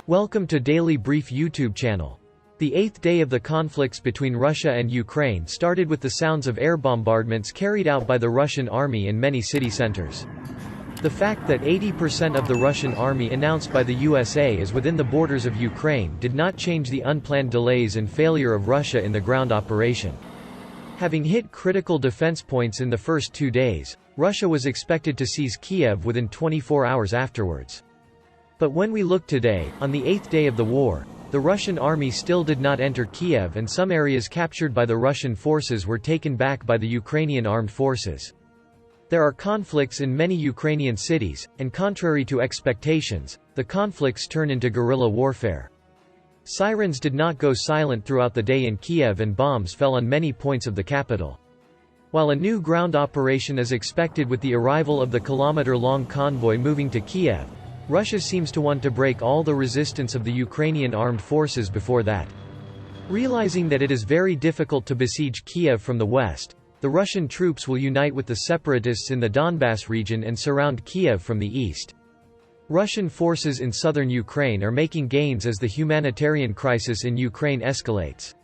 Welcome to Daily Brief YouTube channel. The eighth day of the conflicts between Russia and Ukraine started with the sounds of air bombardments carried out by the Russian army in many city centers. The fact that 80% of the Russian army announced by the USA is within the borders of Ukraine did not change the unplanned delays and failure of Russia in the ground operation. Having hit critical defense points in the first 2 days, Russia was expected to seize Kiev within 24 hours afterwards. But when we look today, on the eighth day of the war, the Russian army still did not enter Kiev, and some areas captured by the Russian forces were taken back by the Ukrainian armed forces. There are conflicts in many Ukrainian cities, and contrary to expectations, the conflicts turn into guerrilla warfare. Sirens did not go silent throughout the day in Kiev, and bombs fell on many points of the capital. While a new ground operation is expected with the arrival of the kilometer-long convoy moving to Kiev, Russia seems to want to break all the resistance of the Ukrainian armed forces before that. Realizing that it is very difficult to besiege Kiev from the west, the Russian troops will unite with the separatists in the Donbass region and surround Kiev from the east. Russian forces in southern Ukraine are making gains as the humanitarian crisis in Ukraine escalates.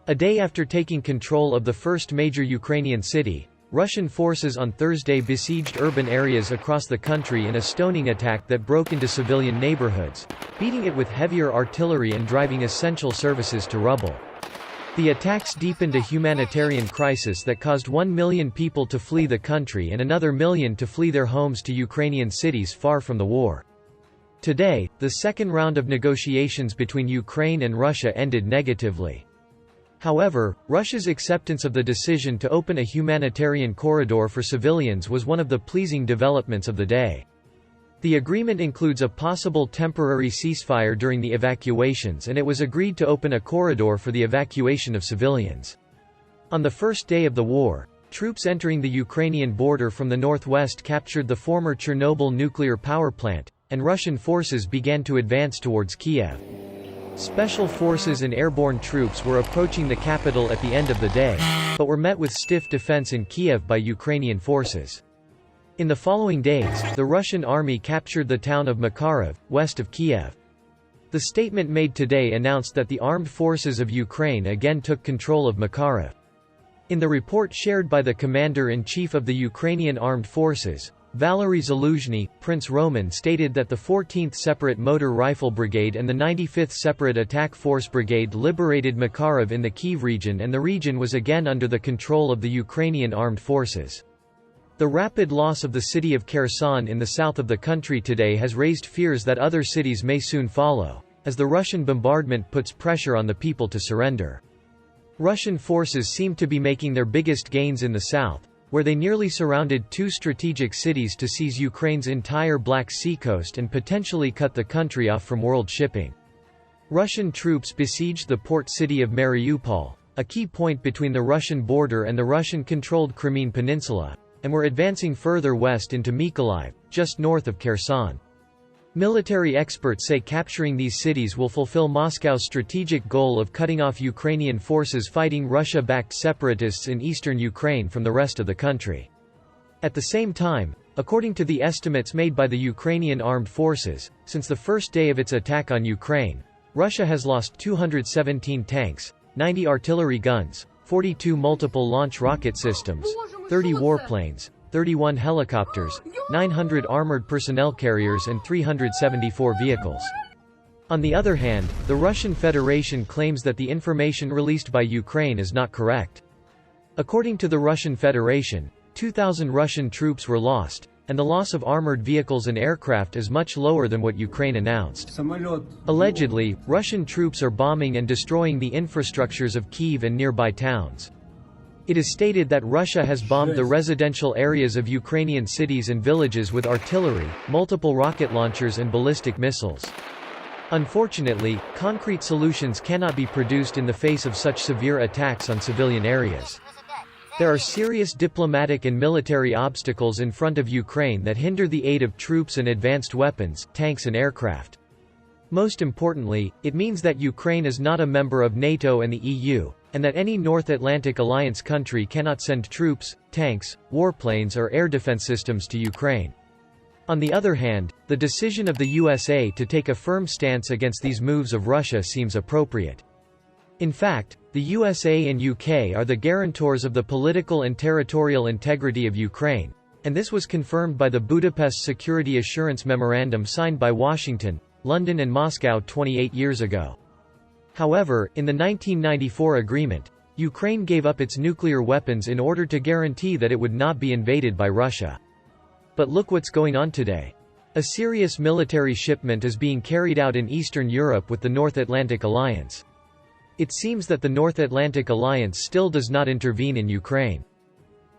A day after taking control of the first major Ukrainian city, Russian forces on Thursday besieged urban areas across the country in a stoning attack that broke into civilian neighborhoods, beating it with heavier artillery and driving essential services to rubble. The attacks deepened a humanitarian crisis that caused 1 million people to flee the country and another million to flee their homes to Ukrainian cities far from the war. Today, the second round of negotiations between Ukraine and Russia ended negatively. However, Russia's acceptance of the decision to open a humanitarian corridor for civilians was one of the pleasing developments of the day. The agreement includes a possible temporary ceasefire during the evacuations, and it was agreed to open a corridor for the evacuation of civilians. On the first day of the war, troops entering the Ukrainian border from the northwest captured the former Chernobyl nuclear power plant, and Russian forces began to advance towards Kiev. Special forces and airborne troops were approaching the capital at the end of the day, but were met with stiff defense in Kiev by Ukrainian forces. In the following days, the Russian army captured the town of Makariv, west of Kiev. The statement made today announced that the armed forces of Ukraine again took control of Makariv. In the report shared by the commander-in-chief of the Ukrainian armed forces, Valery Zaluzhny, Prince Roman stated that the 14th Separate Motor Rifle Brigade and the 95th Separate Attack Force Brigade liberated Makariv in the Kyiv region, and the region was again under the control of the Ukrainian armed forces. The rapid loss of the city of Kherson in the south of the country today has raised fears that other cities may soon follow, as the Russian bombardment puts pressure on the people to surrender. Russian forces seem to be making their biggest gains in the south, where they nearly surrounded 2 strategic cities to seize Ukraine's entire Black Sea coast and potentially cut the country off from world shipping. Russian troops besieged the port city of Mariupol, a key point between the Russian border and the Russian-controlled Crimean Peninsula, and were advancing further west into Mykolaiv, just north of Kherson. Military experts say capturing these cities will fulfill Moscow's strategic goal of cutting off Ukrainian forces fighting Russia-backed separatists in eastern Ukraine from the rest of the country. At the same time, according to the estimates made by the Ukrainian armed forces, since the first day of its attack on Ukraine, Russia has lost 217 tanks, 90 artillery guns, 42 multiple launch rocket systems, 30 warplanes, 31 helicopters, 900 armored personnel carriers and 374 vehicles. On the other hand, the Russian Federation claims that the information released by Ukraine is not correct. According to the Russian Federation, 2,000 Russian troops were lost, and the loss of armored vehicles and aircraft is much lower than what Ukraine announced. Allegedly, Russian troops are bombing and destroying the infrastructures of Kyiv and nearby towns. It is stated that Russia has bombed the residential areas of Ukrainian cities and villages with artillery, multiple rocket launchers and ballistic missiles. Unfortunately, concrete solutions cannot be produced in the face of such severe attacks on civilian areas. There are serious diplomatic and military obstacles in front of Ukraine that hinder the aid of troops and advanced weapons, tanks and aircraft. Most importantly, it means that Ukraine is not a member of NATO and the EU, and that any North Atlantic Alliance country cannot send troops, tanks, warplanes or air defense systems to Ukraine. On the other hand, the decision of the USA to take a firm stance against these moves of Russia seems appropriate. In fact, the USA and UK are the guarantors of the political and territorial integrity of Ukraine, and this was confirmed by the Budapest Security Assurance Memorandum signed by Washington, London and Moscow 28 years ago. However, in the 1994 agreement, Ukraine gave up its nuclear weapons in order to guarantee that it would not be invaded by Russia. But look what's going on today. A serious military shipment is being carried out in Eastern Europe with the North Atlantic Alliance. It seems that the North Atlantic Alliance still does not intervene in Ukraine.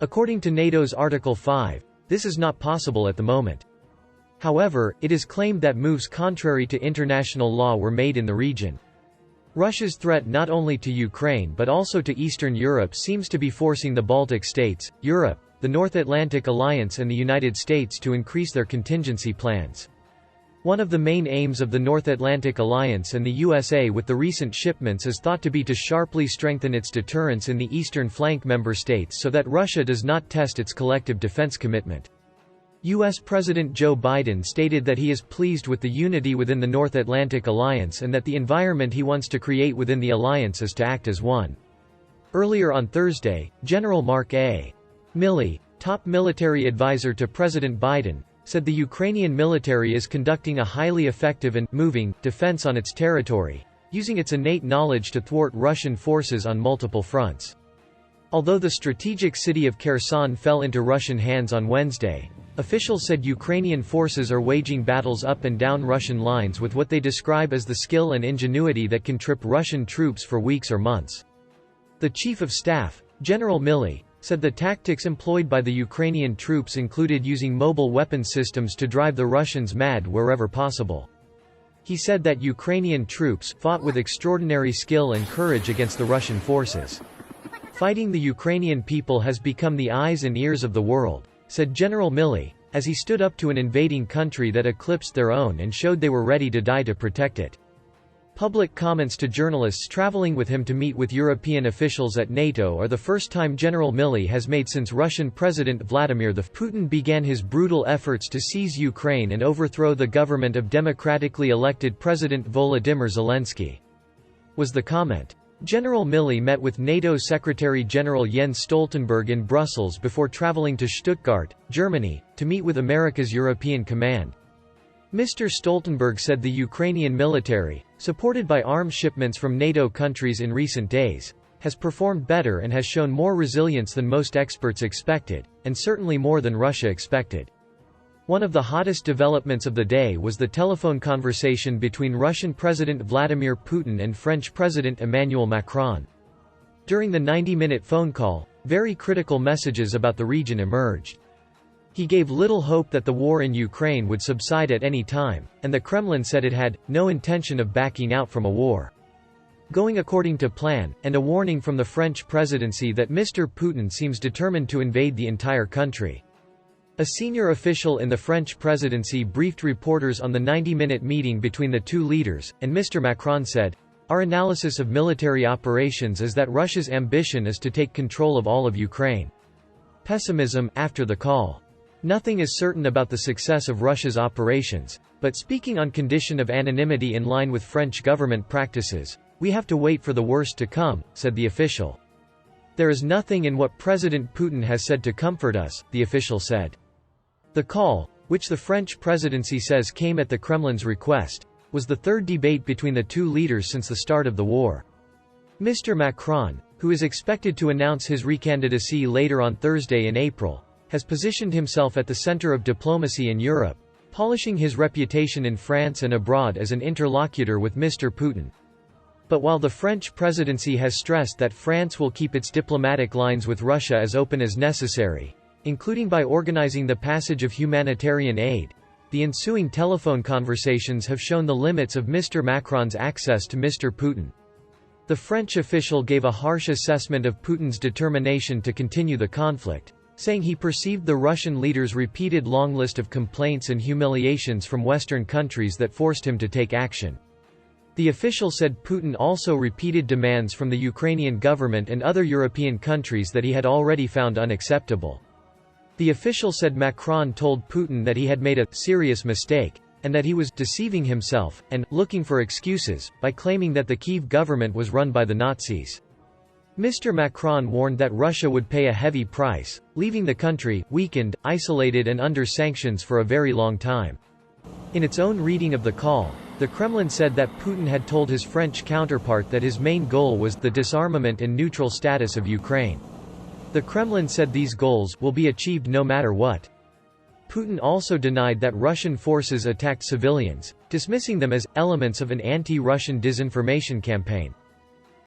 According to NATO's Article 5, this is not possible at the moment. However, it is claimed that moves contrary to international law were made in the region. Russia's threat not only to Ukraine but also to Eastern Europe seems to be forcing the Baltic states, Europe, the North Atlantic Alliance and the United States to increase their contingency plans. One of the main aims of the North Atlantic Alliance and the USA with the recent shipments is thought to be to sharply strengthen its deterrence in the eastern flank member states so that Russia does not test its collective defense commitment. U.S. President Joe Biden stated that he is pleased with the unity within the North Atlantic Alliance and that the environment he wants to create within the alliance is to act as one. Earlier on Thursday, General Mark A. Milley, top military advisor to President Biden, said the Ukrainian military is conducting a highly effective and moving defense on its territory, using its innate knowledge to thwart Russian forces on multiple fronts. Although the strategic city of Kherson fell into Russian hands on Wednesday, officials said Ukrainian forces are waging battles up and down Russian lines with what they describe as the skill and ingenuity that can trip Russian troops for weeks or months. The Chief of Staff, General Milley, said the tactics employed by the Ukrainian troops included using mobile weapon systems to drive the Russians mad wherever possible. He said that Ukrainian troops fought with extraordinary skill and courage against the Russian forces. Fighting the Ukrainian people has become the eyes and ears of the world, said General Milley, as he stood up to an invading country that eclipsed their own and showed they were ready to die to protect it. Public comments to journalists traveling with him to meet with European officials at NATO are the first time General Milley has made since Russian President Vladimir Putin began his brutal efforts to seize Ukraine and overthrow the government of democratically elected President Volodymyr Zelensky. Was the comment. General Milley met with NATO Secretary-General Jens Stoltenberg in Brussels before traveling to Stuttgart, Germany, to meet with America's European Command. Mr. Stoltenberg said the Ukrainian military, supported by arms shipments from NATO countries in recent days, has performed better and has shown more resilience than most experts expected, and certainly more than Russia expected. One of the hottest developments of the day was the telephone conversation between Russian President Vladimir Putin and French President Emmanuel Macron. During the 90-minute phone call, very critical messages about the region emerged. He gave little hope that the war in Ukraine would subside at any time, and the Kremlin said it had no intention of backing out from a war going according to plan, and a warning from the French presidency that Mr. Putin seems determined to invade the entire country. A senior official in the French presidency briefed reporters on the 90-minute meeting between the two leaders, and Mr. Macron said, "Our analysis of military operations is that Russia's ambition is to take control of all of Ukraine." Pessimism after the call. Nothing is certain about the success of Russia's operations, but speaking on condition of anonymity in line with French government practices, we have to wait for the worst to come, said the official. There is nothing in what President Putin has said to comfort us, the official said. The call, which the French presidency says came at the Kremlin's request, was the third debate between the two leaders since the start of the war. Mr. Macron, who is expected to announce his recandidacy later on Thursday in April, has positioned himself at the center of diplomacy in Europe, polishing his reputation in France and abroad as an interlocutor with Mr. Putin. But while the French presidency has stressed that France will keep its diplomatic lines with Russia as open as necessary, including by organizing the passage of humanitarian aid, the ensuing telephone conversations have shown the limits of Mr. Macron's access to Mr. Putin. The French official gave a harsh assessment of Putin's determination to continue the conflict, saying he perceived the Russian leader's repeated long list of complaints and humiliations from Western countries that forced him to take action. The official said Putin also repeated demands from the Ukrainian government and other European countries that he had already found unacceptable. The official said Macron told Putin that he had made a serious mistake, and that he was deceiving himself, and looking for excuses, by claiming that the Kyiv government was run by the Nazis. Mr. Macron warned that Russia would pay a heavy price, leaving the country weakened, isolated and under sanctions for a very long time. In its own reading of the call, the Kremlin said that Putin had told his French counterpart that his main goal was the disarmament and neutral status of Ukraine. The Kremlin said these goals will be achieved no matter what. Putin also denied that Russian forces attacked civilians, dismissing them as elements of an anti-Russian disinformation campaign.